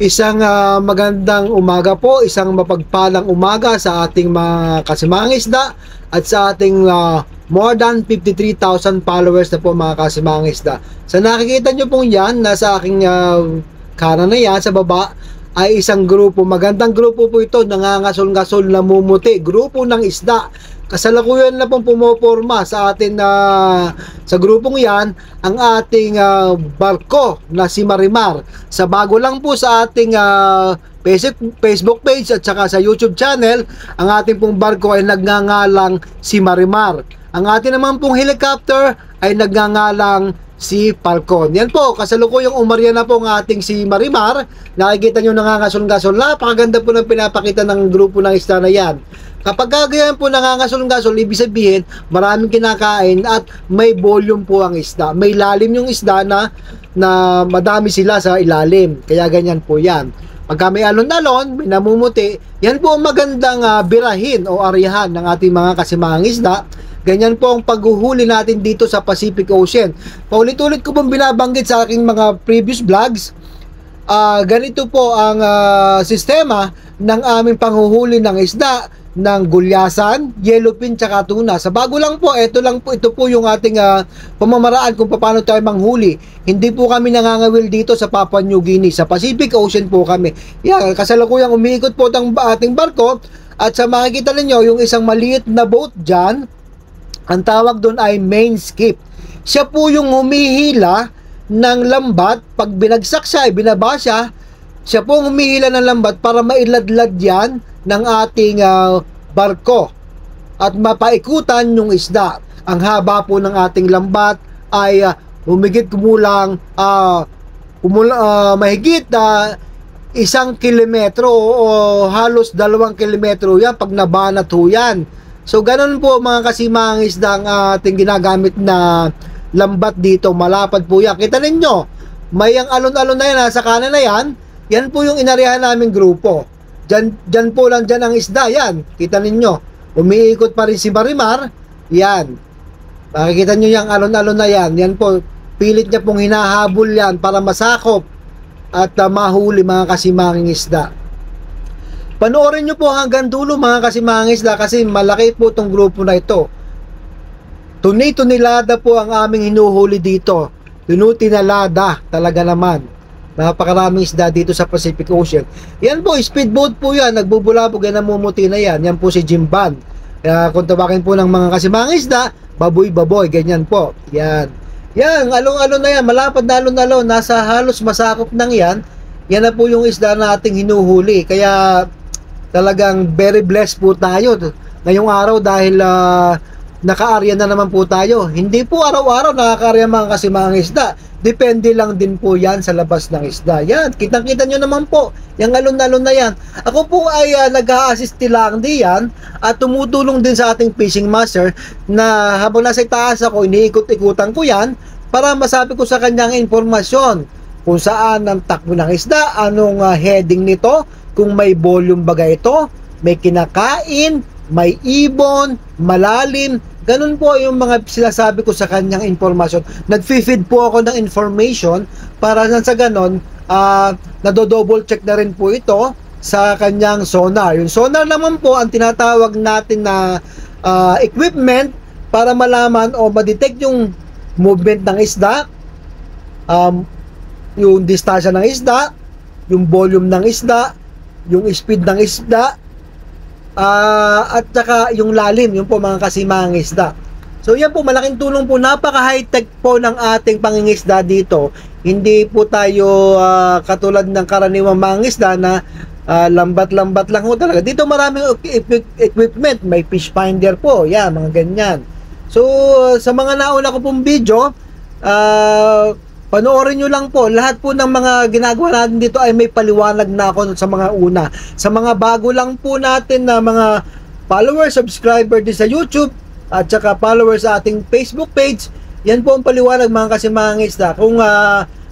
Isang magandang umaga po, isang mapagpalang umaga sa ating mga kasimangang isda at sa ating more than 53,000 followers na po mga kasimangang isda. Sa nakikita nyo pong yan, nasa aking kanan na yan, sa baba, ay isang grupo, magandang grupo po ito, nangangasol-ngasol, namumuti, grupo ng isda. Kasalukuyan na pong pumoporma sa atin sa grupong yan ang ating barko na si Marimar. Sa bago lang po sa ating Facebook page at saka sa YouTube channel, ang ating pong barko ay nagngangalang si Marimar. Ang ating naman pong helicopter ay nagngangalang si Falcon. Yan po, kasalukuyang umarya na po ang ating si Marimar. Nakikita nyo nangangasol-ngasol. Napakaganda po ng pinapakita ng grupo ng isda na yan. Kapag gagayan po nangangasol-ngasol, ibig sabihin maraming kinakain at may volume po ang isda. May lalim yung isda na madami sila sa ilalim. Kaya ganyan po yan. Pagka may alon-alon, may namumuti, yan po ang magandang birahin o arihan ng ating mga kasimangang isda. Ganyan po ang paghuhuli natin dito sa Pacific Ocean. Paulit-ulit ko pong binabanggit sa aking mga previous vlogs. Ganito po ang sistema ng aming panghuhuli ng isda ng gulyasan, yellowfin, tsaka tuna. Sa bago lang po, ito po yung ating pamamaraan kung paano tayo manghuli. Hindi po kami nangangawil dito sa Papua New Guinea. Sa Pacific Ocean po kami. Yan, kasalukuyang umiikot po ang ating barko. At sa makikita ninyo, yung isang maliit na boat dyan, ang tawag doon ay main skip. Siya po yung humihila ng lambat. Pag binagsak siya, binaba siya, siya po humihila ng lambat para mailadlad yan ng ating barko at mapaikutan yung isda. Ang haba po ng ating lambat ay humigit kumulang mahigit 1 kilometro o halos 2 kilometro yan pag nabanat ho yan. So ganun po mga kasimangang isda ang ating ginagamit na lambat dito. Malapad po yan. Kita ninyo, may ang alon-alon na yan, nasa kanan na yan. Yan po yung inarihan naming grupo. Dyan po lang dyan ang isda. Yan, kita ninyo. Umiikot pa rin si Marimar. Yan. Makikita nyo yung alon-alon na yan. Yan po, pilit niya pong hinahabol yan para masakop at mahuli mga kasimangang isda. Panoorin nyo po hanggang dulo mga kasimangang isda kasi malaki po itong grupo na ito. Tuni-tunilada po ang aming hinuhuli dito. Tinutinalada talaga naman. Napakaraming isda dito sa Pacific Ocean. Yan po, speedboat po yan. Nagbubulabog yan, namumuti na yan. Yan po si Jimban. Kung tawagin po ng mga kasimangang isda, baboy-baboy, ganyan po. Yan. Yan, along-alon na yan. Malapad na alon-alon. Nasa halos masakop ng yan. Yan na po yung isda na ating hinuhuli. Kaya talagang very blessed po tayo ngayong araw dahil naka-area na naman po tayo. Hindi po araw-araw nakaka-area mga kasimangang isda. Depende lang din po yan sa labas ng isda. Yan, kitang-kita nyo naman po. Yung alon-alon na yan. Ako po ay nag-a-assist lang diyan at tumutulong din sa ating fishing master na habang nasa itaas ako, iniikot-ikutan ko yan para masabi ko sa kanyang informasyon kung saan ang takbo ng isda, anong heading nito, kung may volume baga ito, may kinakain, may ibon, malalim. Ganun po yung mga sinasabi ko sa kanyang informasyon. Nag-feed po ako ng information para sa ganon, nado-double check na rin po ito sa kanyang sonar. Yung sonar naman po ang tinatawag natin na equipment para malaman o ma-detect yung movement ng isda, yung distansya ng isda, yung volume ng isda, yung speed ng isda, at saka yung lalim, yung po mga kasimangang isda. So yan po, malaking tulong po, napaka high-tech po ng ating pangingisda dito. Hindi po tayo katulad ng karaniwang mangingisda na lambat-lambat lang po talaga. Dito maraming equipment, may fish finder po, yan, mga ganyan. So sa mga nauna ko pong video, panoorin nyo lang po. Lahat po ng mga ginagawa natin dito ay may paliwanag na ako sa mga una. Sa mga bago lang po natin na mga followers, subscriber din sa YouTube at saka followers sa ating Facebook page, yan po ang paliwanag mga kasimangang isda. Kung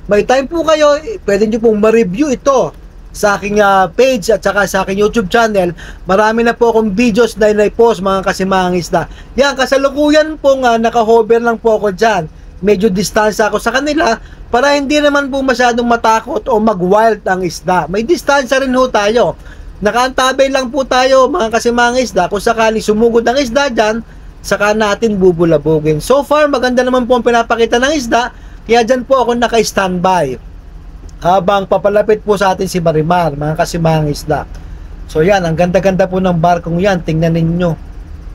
may time po kayo, pwede nyo pong ma-review ito sa aking page at saka sa aking YouTube channel. Marami na po akong videos na in-post mga kasimangang isda. Yan, kasalukuyan pong naka-hover lang po ako dyan. Medyo distansya ako sa kanila para hindi naman po masyadong matakot o mag-wild ang isda. May distansya rin ho tayo. Nakaantabay lang po tayo mga kasimang isda. Kung sakali sumugod ang isda dyan, saka natin bubulabugin. So far, maganda naman po ang pinapakita ng isda, kaya dyan po ako naka-standby habang papalapit po sa atin si Marimar, mga kasimang isda. So yan, ang ganda-ganda po ng barkong yan. Tingnan ninyo,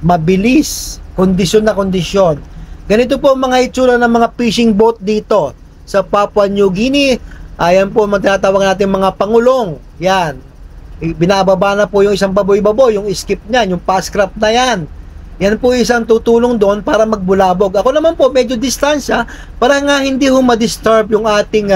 mabilis, kondisyon na kondisyon. Ganito po ang mga itsura ng mga fishing boat dito sa Papua New Guinea. Ayan po ang tinatawag natin mga pangulong. Yan, binababa na po yung isang baboy-baboy, yung skip niyan, yung pass craft na yan. Yan po isang tutulong doon para magbulabog. Ako naman po medyo distansya para nga hindi ho ma-disturb yung ating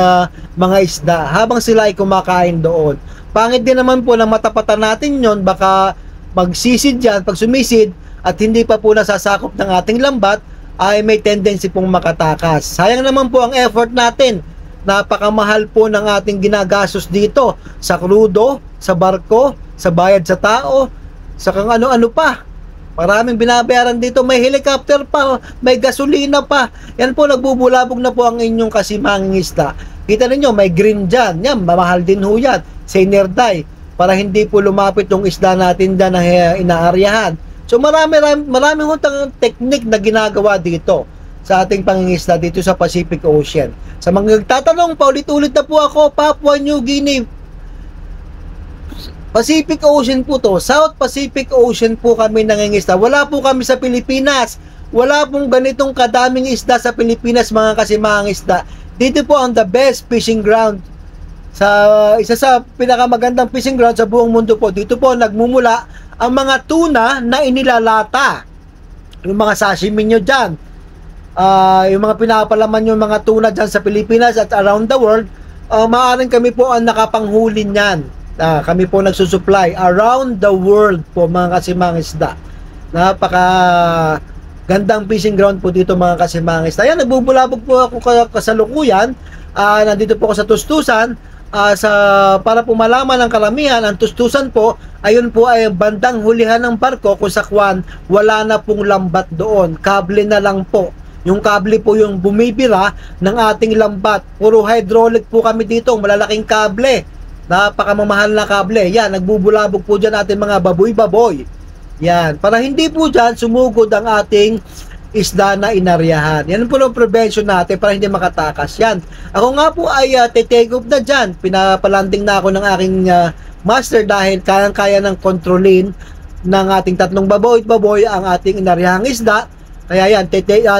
mga isda habang sila ay kumakain doon. Pangit din naman po na matapatan natin yon, baka magsisid yan, pag sumisid at hindi pa po nasasakop ng ating lambat, ay may tendency pong makatakas. Sayang naman po ang effort natin. Napakamahal po ng ating ginagastos dito sa krudo, sa barko, sa bayad sa tao, sa kung ano-ano pa. Maraming binabayaran dito, may helicopter pa, may gasolina pa. Yan po, nagbubulabog na po ang inyong kasimanging isda. Kita ninyo, may green dyan. Yan, mamahal din ho yan. Seinerday, para hindi po lumapit yung isda natin dyan na inaaryahan. So marami ho technique na ginagawa dito sa ating pangingisda dito sa Pacific Ocean. Sa mga nagtatanong, paulit-ulit na po ako, Papua New Guinea, Pacific Ocean po to, South Pacific Ocean po kami nangingisda. Wala po kami sa Pilipinas. Wala pong ganitong kadaming isda sa Pilipinas, mga kasimahang isda. Dito po ang the best fishing ground. Sa isa sa pinakamagandang fishing ground sa buong mundo po. Dito po nagmumula ang mga tuna na inilalata. Yung mga sashimi nyo dyan. Yung mga pinapalaman yung mga tuna dyan sa Pilipinas at around the world, maaaring kami po ang nakapanghuli niyan. Kami po nagsusupply around the world po, mga kasimang isda. Napaka gandang fishing ground po dito, mga kasimang isda. Ayan, nagbubulabog po ako kasalukuyan. Nandito po ako sa Tustusan. Para po malaman ng karamihan, ang Tustusan po, ayun po ay bandang hulihan ng barko kung sakwan wala na pong lambat doon. Kable na lang po. Yung kable po yung bumibira ng ating lambat. Puro hydraulic po kami dito, malalaking kable. Napakamamahal na kable. Yan, nagbubulabog po dyan ating mga baboy-baboy. Yan, para hindi po dyan sumugod ang ating isda na inaryahan. Yan po ang prevention natin para hindi makatakas. Yan, ako nga po ay take off na dyan. Pinapalanding na ako ng aking master dahil kayang-kaya ng kontrolin ng ating tatlong baboy ang ating inaryahang isda. Kaya yan,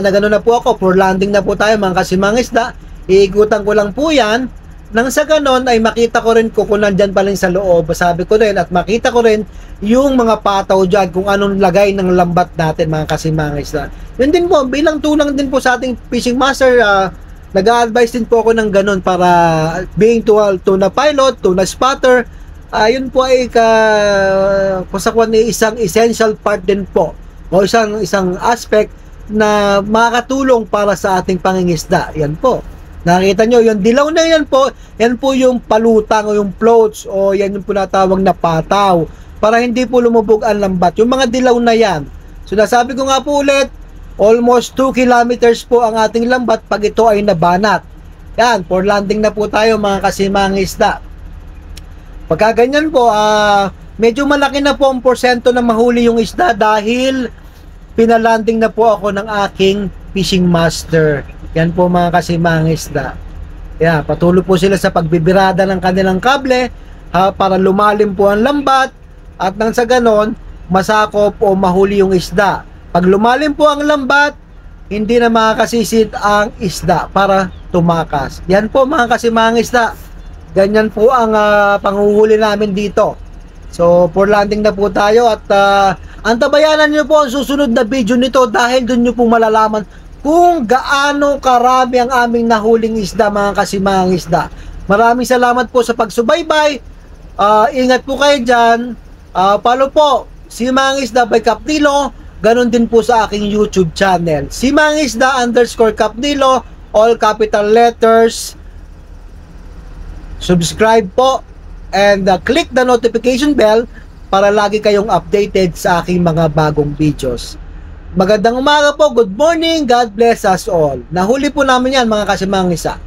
na gano'n na po ako. For landing na po tayo, mga kasimang isda. Iikutan ko lang po yan. Nang sa ganon ay makita ko rin kung nandyan pa rin sa loob, sabi ko rin, at makita ko rin yung mga pataw dyan, kung anong lagay ng lambat natin, mga kasimang isda. Yun din po, bilang tulang din po sa ating fishing master, nag-a-advise din po ako ng ganon para being tuna pilot, tuna spotter, yun po ay kusakwan ni isang essential part din po, o isang aspect na makakatulong para sa ating pangingisda. Yan po. Nakita nyo, yung dilaw na yan po yung palutang o yung floats o yan yung punatawag na pataw para hindi po lumubog ang lambat. Yung mga dilaw na yan. So nasabi ko nga po ulit, almost 2 kilometers po ang ating lambat pag ito ay nabanat. Yan, for landing na po tayo, mga kasimang isda. Pagka ganyan po, medyo malaki na po ang porsyento na mahuli yung isda dahil pinalanding na po ako ng aking fishing master. Yan po, mga kasimang isda. Yeah, patuloy po sila sa pagbibirada ng kanilang kable para lumalim po ang lambat at nang sa ganon masakop o mahuli yung isda. Pag lumalim po ang lambat, hindi na makakasisid ang isda para tumakas. Yan po, mga kasimang isda. Ganyan po ang panghuhuli namin dito. So, for landing na po tayo at antabayanan nyo po ang susunod na video nito dahil dun nyo po malalaman kung gaano karami ang aming nahuling isda, mga kasimang isda. Maraming salamat po sa pagsubaybay. Ingat po kayo dyan. Follow po Simang Isda by Capdilo. Ganon din po sa aking YouTube channel, Simang Isda _Capdilo, all capital letters. Subscribe po and click the notification bell para lagi kayong updated sa aking mga bagong videos. Magandang umaga po, good morning, God bless us all. Nahuli po namin yan, mga kasimang isa.